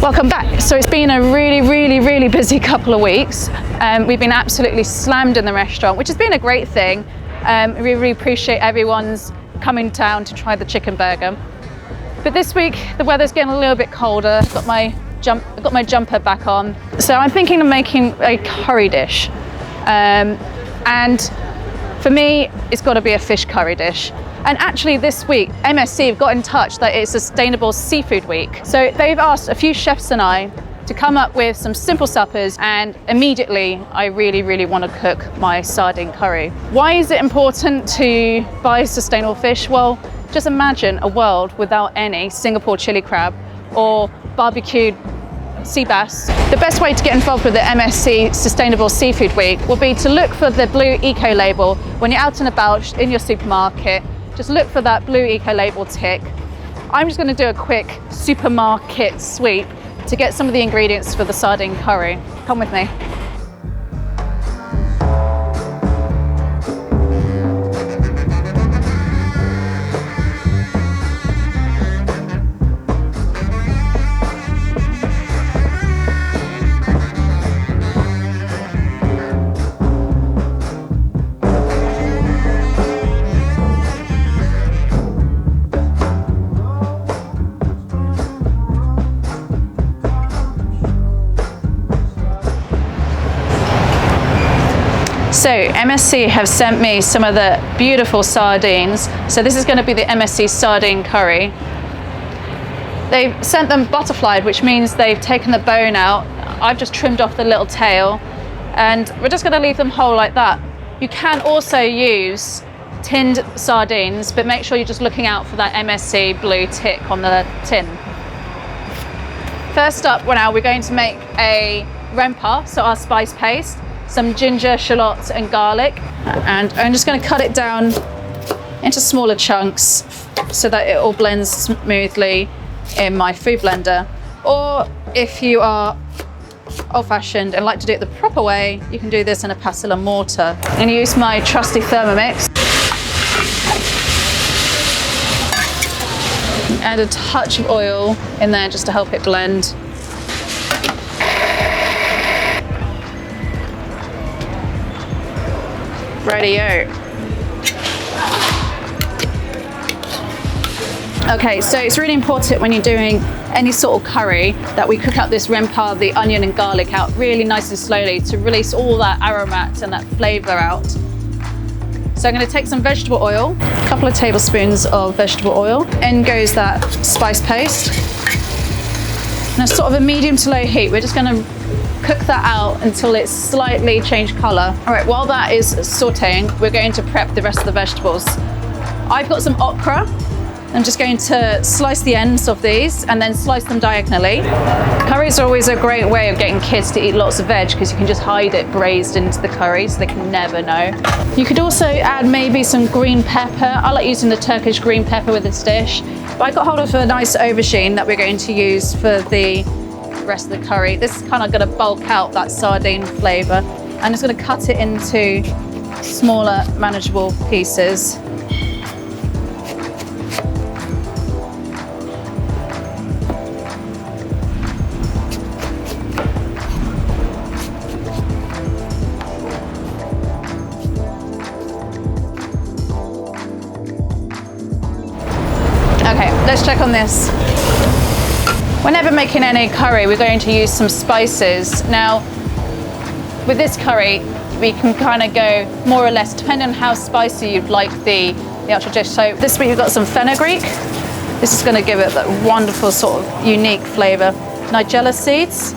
Welcome back. So it's been a really busy couple of weeks. We've been absolutely slammed in the restaurant, which has been a great thing. We really appreciate everyone's coming down to try the chicken burger. But this week the weather's getting a little bit colder. I've got my jumper back on. So I'm thinking of making a curry dish. And for me, it's got to be a fish curry dish. And actually this week, MSC have got in touch that it's Sustainable Seafood Week. So they've asked a few chefs and I to come up with some simple suppers, and immediately I really want to cook my sardine curry. Why is it important to buy sustainable fish? Well, just imagine a world without any Singapore chili crab or barbecued sea bass. The best way to get involved with the MSC Sustainable Seafood Week will be to look for the blue eco label when you're out and about in your supermarket. Just look for that blue eco label tick. I'm just going to do a quick supermarket sweep to get some of the ingredients for the sardine curry. Come with me. So MSC have sent me some of the beautiful sardines. So this is going to be the MSC sardine curry. They've sent them butterflied, which means they've taken the bone out. I've just trimmed off the little tail, and we're just going to leave them whole like that. You can also use tinned sardines, but make sure you're just looking out for that MSC blue tick on the tin. First up, now we're going to make a rempah, so our spice paste. Some ginger, shallots and garlic, and I'm just going to cut it down into smaller chunks so that it all blends smoothly in my food blender. Or if you are old-fashioned and like to do it the proper way, you can do this in a pestle and mortar. I'm going to use my trusty Thermomix. Add a touch of oil in there just to help it blend. Radio. Okay, so it's really important when you're doing any sort of curry that we cook up this rempah, the onion and garlic out really nice and slowly to release all that aromat and that flavour out. So I'm going to take some vegetable oil, a couple of tablespoons of vegetable oil. In goes that spice paste. And it's sort of a medium to low heat. We're just going to cook that out until it's slightly changed colour. All right, while that is sauteing, we're going to prep the rest of the vegetables. I've got some okra. I'm just going to slice the ends of these and then slice them diagonally. Curries are always a great way of getting kids to eat lots of veg because you can just hide it braised into the curry so they can never know. You could also add maybe some green pepper. I like using the Turkish green pepper with this dish. But I got hold of a nice aubergine that we're going to use for the rest of the curry. This is kind of going to bulk out that sardine flavour. I'm just going to cut it into smaller, manageable pieces. Okay, let's check on this. Whenever making any curry, we're going to use some spices. Now, with this curry, we can kind of go more or less, depending on how spicy you'd like the actual dish. So this week we've got some fenugreek. This is going to give it that wonderful sort of unique flavour. Nigella seeds,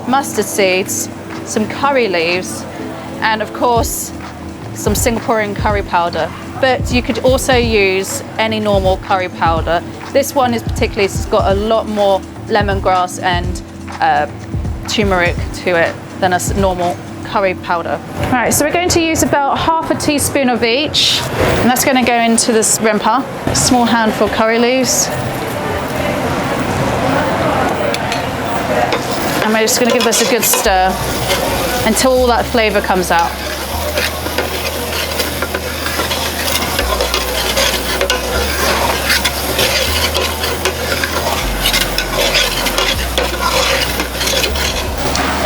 mustard seeds, some curry leaves, and of course, some Singaporean curry powder. But you could also use any normal curry powder. This one is particularly, it's got a lot more lemongrass and turmeric to it than a normal curry powder. All right, so we're going to use about half a teaspoon of each, and that's going to go into this rempah. A small handful of curry leaves. And we're just going to give this a good stir until all that flavour comes out.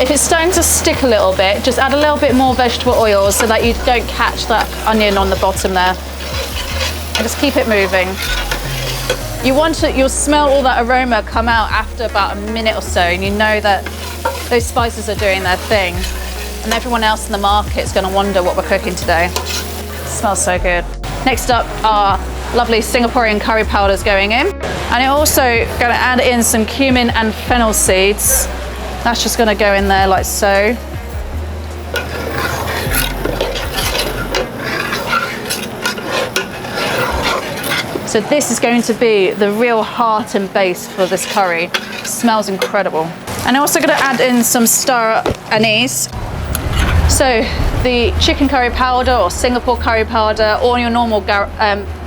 If it's starting to stick a little bit, just add a little bit more vegetable oil so that you don't catch that onion on the bottom there. And just keep it moving. You'll smell all that aroma come out after about a minute or so, and you know that those spices are doing their thing. And everyone else in the market is going to wonder what we're cooking today. It smells so good. Next up, our lovely Singaporean curry powders going in. And I'm also going to add in some cumin and fennel seeds. That's just going to go in there like so. So this is going to be the real heart and base for this curry. It smells incredible. And I'm also going to add in some star anise. So the chicken curry powder or Singapore curry powder or your normal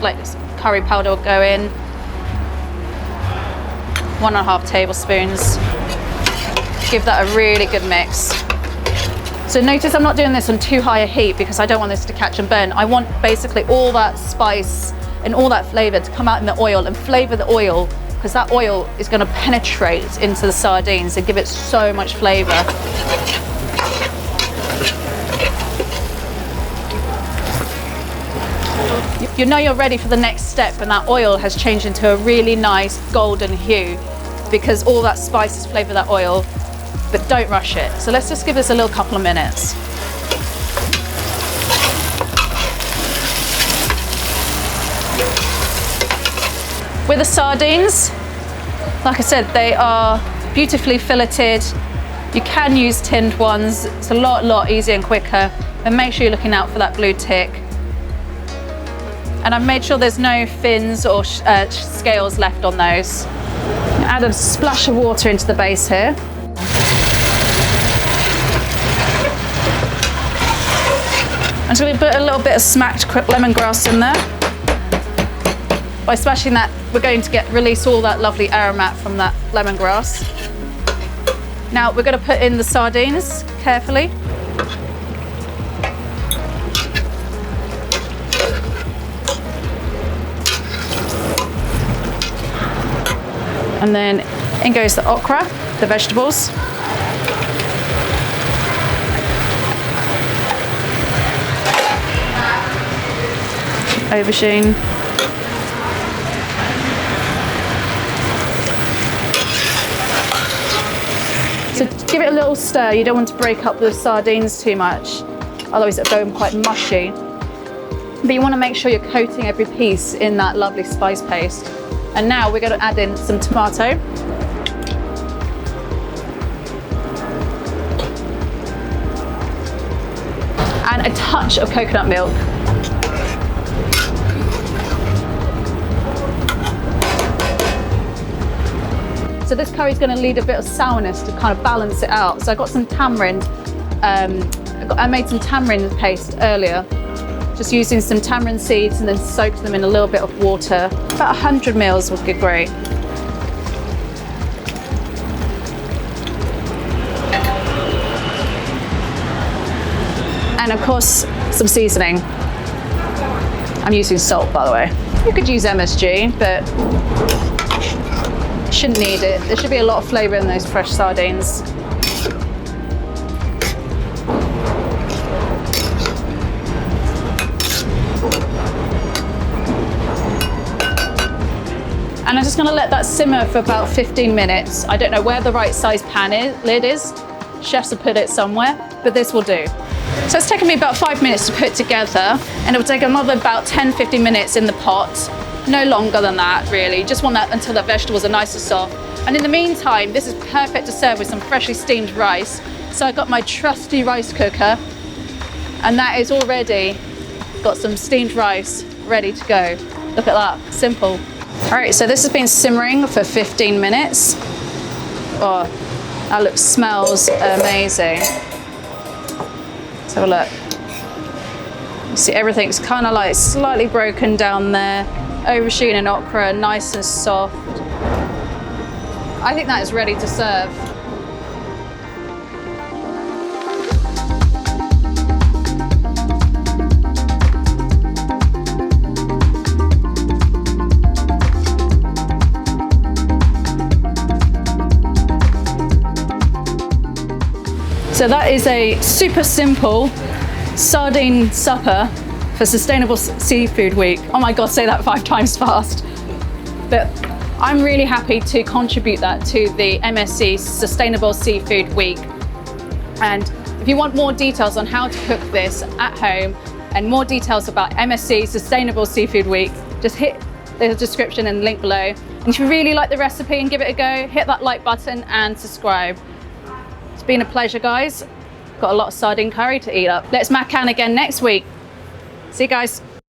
like curry powder will go in. 1.5 tablespoons. Give that a really good mix. So notice I'm not doing this on too high a heat because I don't want this to catch and burn. I want basically all that spice and all that flavor to come out in the oil and flavor the oil, because that oil is going to penetrate into the sardines and give it so much flavor. You know you're ready for the next step when that oil has changed into a really nice golden hue, because all that spices flavor that oil, but don't rush it. So let's just give this a little couple of minutes. With the sardines, like I said, they are beautifully filleted. You can use tinned ones. It's a lot easier and quicker, and make sure you're looking out for that blue tick. And I've made sure there's no fins or scales left on those. Add a splash of water into the base here. I'm just going to put a little bit of smacked lemongrass in there. By smashing that, we're going to release all that lovely aromat from that lemongrass. Now we're going to put in the sardines carefully. And then in goes the okra, the vegetables. Aubergine. So give it a little stir. You don't want to break up the sardines too much, otherwise it'll go quite mushy. But you want to make sure you're coating every piece in that lovely spice paste. And now we're going to add in some tomato. And a touch of coconut milk. So this curry is going to lead a bit of sourness to kind of balance it out. So I got some tamarind. I made some tamarind paste earlier. Just using some tamarind seeds and then soaked them in a little bit of water. About 100 mils would be great. And of course, some seasoning. I'm using salt, by the way. You could use MSG, but you shouldn't need it. There should be a lot of flavour in those fresh sardines. And I'm just going to let that simmer for about 15 minutes. I don't know where the right size lid is. Chefs have put it somewhere, but this will do. So it's taken me about 5 minutes to put together, and it will take another about 10-15 minutes in the pot. No longer than that, really. Just want that until the vegetables are nice and soft. And in the meantime, this is perfect to serve with some freshly steamed rice. So I got my trusty rice cooker, and that is already got some steamed rice ready to go. Look at that, simple. All right, so this has been simmering for 15 minutes. Oh, that smells amazing. Let's have a look. You see everything's kind of like slightly broken down there. Aubergine and okra, nice and soft. I think that is ready to serve. So that is a super simple sardine supper for Sustainable Seafood Week. Oh my God, say that 5 times fast. But I'm really happy to contribute that to the MSC Sustainable Seafood Week. And if you want more details on how to cook this at home and more details about MSC Sustainable Seafood Week, just hit the description and link below. And if you really like the recipe and give it a go, hit that like button and subscribe. It's been a pleasure, guys. Got a lot of sardine curry to eat up. Let's mac can again next week. See you guys.